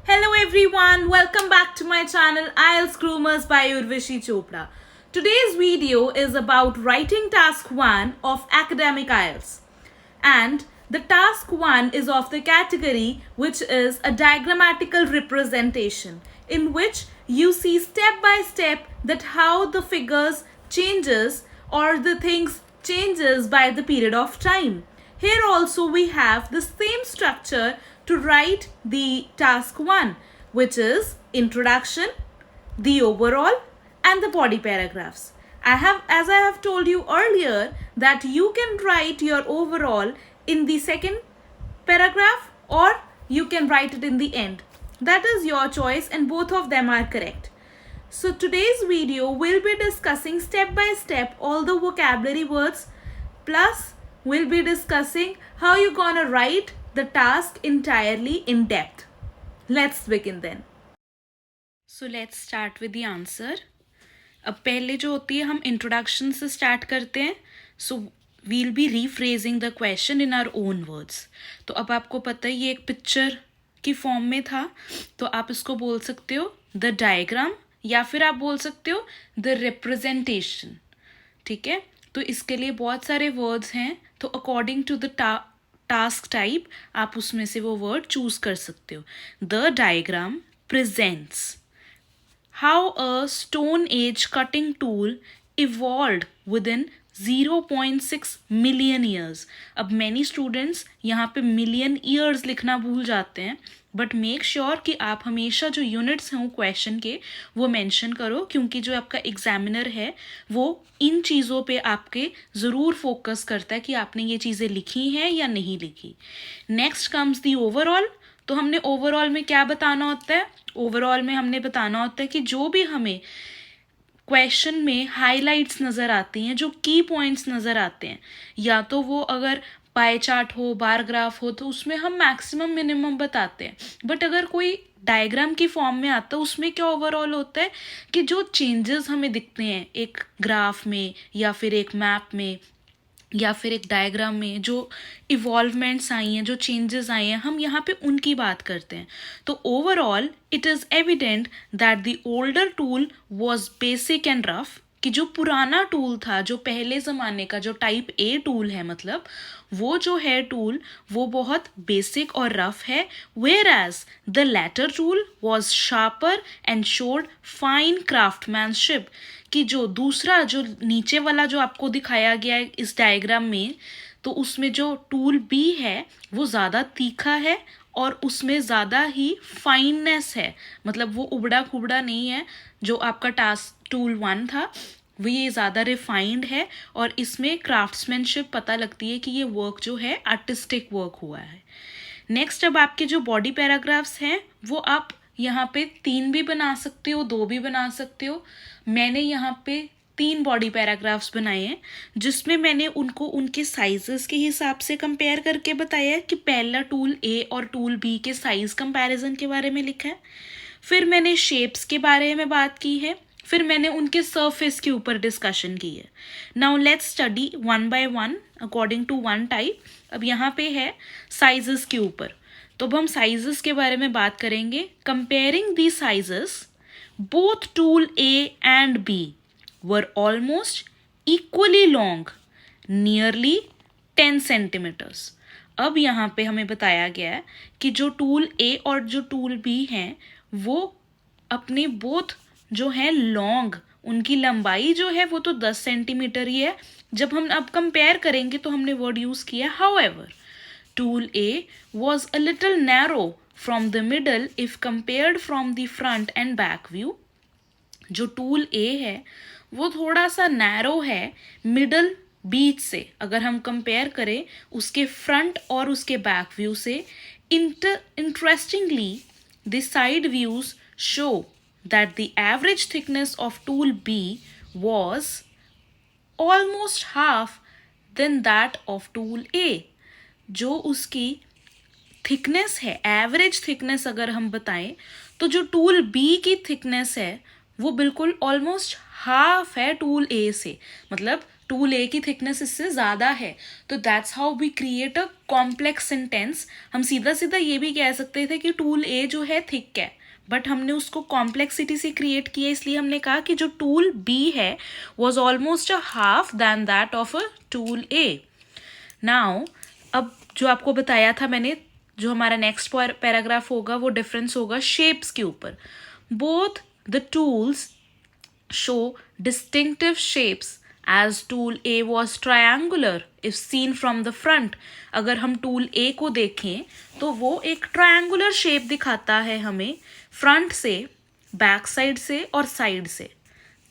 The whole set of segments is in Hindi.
Hello everyone, welcome back to my channel IELTS Groomers by Urvashi Chopra. Today's video is about writing task 1 of academic IELTS. And the task 1 is of the category which is a diagrammatical representation, in which you see step by step that how the figures changes or the things changes by the period of time. Here also we have the same structure to write the task 1, which is introduction, the overall and the body paragraphs. As I have told you earlier, that you can write your overall in the second paragraph or you can write it in the end. That is your choice and both of them are correct. So today's video will be discussing step by step all the vocabulary words, plus we'll be discussing how you're gonna write the task entirely in depth. Let's begin then. So let's start with the answer. अब पहले जो होती है हम इंट्रोडक्शन से स्टार्ट करते हैं. So we'll be rephrasing the question in our own words. तो अब आपको पता है ये एक पिक्चर की फॉर्म में था, तो आप इसको बोल सकते हो द डायग्राम या फिर आप बोल सकते हो द रिप्रेजेंटेशन. ठीक है, तो इसके लिए बहुत सारे वर्ड्स हैं, तो according to the task type आप उसमें से वो वर्ड चूज कर सकते हो. The diagram presents how a Stone Age cutting tool evolved within 0.6 million years. अब many students यहाँ पे million years लिखना भूल जाते हैं, बट मेक श्योर कि आप हमेशा जो यूनिट्स हों क्वेश्चन के वो मेंशन करो, क्योंकि जो आपका एग्जामिनर है वो इन चीज़ों पे आपके ज़रूर फोकस करता है कि आपने ये चीज़ें लिखी हैं या नहीं लिखी. Next comes the overall. तो हमने ओवरऑल में क्या बताना होता है? ओवरऑल में हमने बताना होता है कि जो भी हमें क्वेश्चन में हाइलाइट्स नज़र आती हैं, जो की पॉइंट्स नज़र आते हैं, या तो वो अगर पाई चार्ट हो, बार ग्राफ हो, तो उसमें हम मैक्सिमम मिनिमम बताते हैं. बट अगर कोई डायग्राम की फॉर्म में आता है उसमें क्या ओवरऑल होता है कि जो चेंजेस हमें दिखते हैं एक ग्राफ में या फिर एक मैप में या फिर एक डायग्राम में, जो इवॉल्वमेंट्स आई हैं, जो चेंजेस आए हैं, हम यहाँ पे उनकी बात करते हैं. तो overall it is evident that the older tool was basic and rough, कि जो पुराना टूल था, जो पहले ज़माने का जो टाइप ए टूल है, मतलब वो जो है टूल वो बहुत बेसिक और रफ है. Where as the latter tool was sharper and showed fine craftsmanship, कि जो दूसरा जो नीचे वाला जो आपको दिखाया गया है इस डायग्राम में, तो उसमें जो टूल बी है वो ज़्यादा तीखा है और उसमें ज़्यादा ही फाइननेस है, मतलब वो उबड़ा खुबड़ा नहीं है. जो आपका टास्क टूल 1 था वो ये ज़्यादा रिफाइंड है और इसमें क्राफ्ट्समैनशिप पता लगती है कि ये वर्क जो है आर्टिस्टिक वर्क हुआ है. नेक्स्ट, अब आपके जो बॉडी पैराग्राफ्स हैं वो आप यहाँ पे 3 भी बना सकते हो, 2 भी बना सकते हो. मैंने यहाँ पे 3 बॉडी पैराग्राफ्स बनाए हैं, जिसमें मैंने उनको उनके साइजेस के हिसाब से कंपेयर करके बताया है कि पहला टूल ए और टूल बी के साइज कंपैरिजन के बारे में लिखा है. फिर मैंने शेप्स के बारे में बात की है, फिर मैंने उनके सरफेस के ऊपर डिस्कशन की है. Now let's study one by one according to one type. अब यहाँ पे है साइजेस के ऊपर, तो अब हम साइजेस के बारे में बात करेंगे. Comparing the sizes, both tool A and B were almost equally long, nearly 10 centimetres. अब यहाँ पे हमें बताया गया है कि जो टूल ए और जो टूल बी हैं वो अपने बोथ जो है लॉन्ग, उनकी लंबाई जो है वो तो 10 सेंटीमीटर ही है. जब हम अब कंपेयर करेंगे तो हमने वर्ड यूज़ किया however. Tool A was a little narrow from the middle if compared from the front end back view. जो टूल ए है वो थोड़ा सा नैरो है मिडल बीच से, अगर हम कंपेयर करें उसके फ्रंट और उसके बैक व्यू से. Interestingly the side views show that the average thickness of tool B was almost half than that of tool A. जो उसकी थिकनेस है, एवरेज थिकनेस अगर हम बताएं, तो जो टूल B की थिकनेस है वो बिल्कुल ऑलमोस्ट हाफ है टूल A से, मतलब टूल ए की थिकनेस इससे ज़्यादा है, तो that's how we create a complex sentence. हम सीधा सीधा ये भी कह सकते थे कि टूल ए जो है थिक है, बट हमने उसको कॉम्प्लेक्सिटी से क्रिएट किया, इसलिए हमने कहा कि जो टूल बी है was almost a half than that of a tool A. Now अब जो आपको बताया था मैंने, जो हमारा नेक्स्ट पैराग्राफ होगा वो डिफरेंस होगा शेप्स के ऊपर. Both the tools show distinctive shapes as tool A was triangular if seen from the front. अगर हम टूल A को देखें तो वो एक ट्रायंगुलर शेप दिखाता है हमें फ्रंट से, बैक साइड से और साइड से.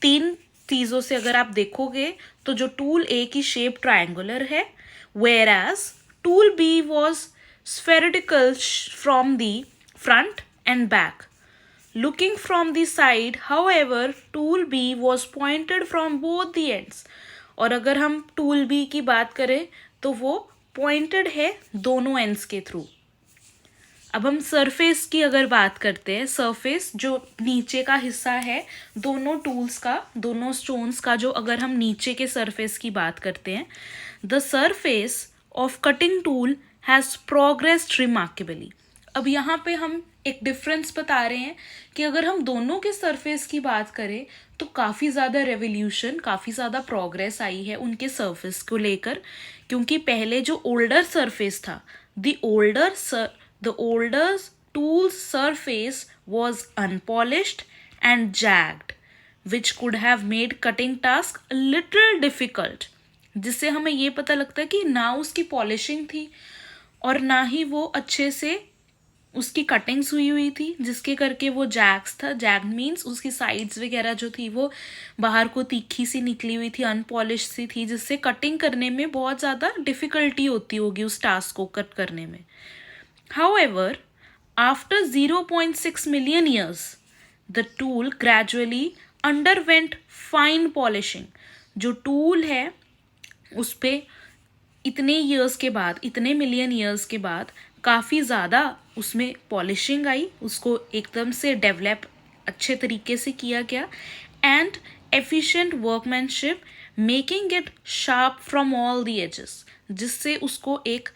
3 चीज़ों से अगर आप देखोगे तो जो टूल A की शेप ट्रायंगुलर है, whereas tool B was spherical from the front and back. Looking from the side, however, tool B was pointed from both the ends. और अगर हम टूल B की बात करें तो वो pointed है दोनों ends के थ्रू. अब हम सरफेस की अगर बात करते हैं, सरफेस जो नीचे का हिस्सा है दोनों टूल्स का, दोनों स्टोन्स का, जो अगर हम नीचे के सरफेस की बात करते हैं, the surface of cutting tool has progressed remarkably. अब यहाँ पे हम एक डिफरेंस बता रहे हैं कि अगर हम दोनों के सरफेस की बात करें तो काफ़ी ज़्यादा रेवोल्यूशन, काफ़ी ज़्यादा प्रोग्रेस आई है उनके सरफेस को लेकर, क्योंकि पहले जो ओल्डर सरफेस था, the older tool surface was unpolished and jagged which could have made cutting task little difficult. जिससे हमें ये पता लगता है कि ना उसकी पॉलिशिंग थी और ना ही वो अच्छे से उसकी कटिंग्स हुई थी, जिसके करके वो जैग्स था. जैग मीन्स उसकी साइड्स वगैरह जो थी वो बाहर को तीखी सी निकली हुई थी, अनपॉलिश सी थी, जिससे कटिंग करने में बहुत ज़्यादा डिफ़िकल्टी होती होगी उस टास्क को कट करने में. However after 0.6 million years the tool gradually underwent fine polishing. जो टूल है उस पर इतने ईयर्स के बाद, इतने मिलियन ईयर्स के बाद काफ़ी ज़्यादा उसमें पॉलिशिंग आई, उसको एकदम से डेवलप अच्छे तरीके से किया गया, and efficient workmanship making it sharp from all the edges. जिससे उसको एक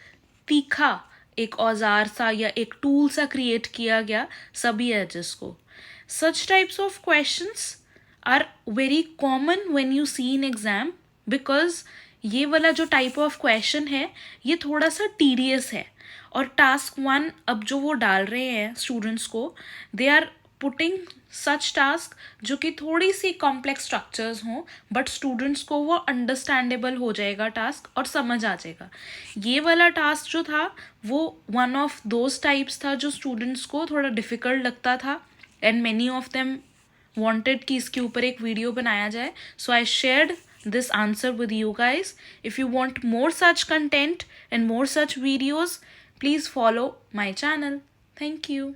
तीखा, एक औजार सा या एक टूल सा क्रिएट किया गया सभी एजेस को. Such types of questions are very common when you see in exam, because ये वाला जो टाइप ऑफ क्वेश्चन है ये थोड़ा सा टीडियस है. और टास्क 1 अब जो वो डाल रहे हैं स्टूडेंट्स को, they are putting such task जो कि थोड़ी सी कॉम्प्लेक्स स्ट्रक्चर्स हों, बट स्टूडेंट्स को वो अंडरस्टैंडेबल हो जाएगा टास्क और समझ आ जाएगा. ये वाला टास्क जो था वो वन ऑफ दोज टाइप्स था जो स्टूडेंट्स को थोड़ा डिफ़िकल्ट लगता था, and many of them wanted कि इसके ऊपर एक वीडियो बनाया जाए. So I shared this answer with you guys. If you want more such content and more such videos, please follow my channel. Thank you.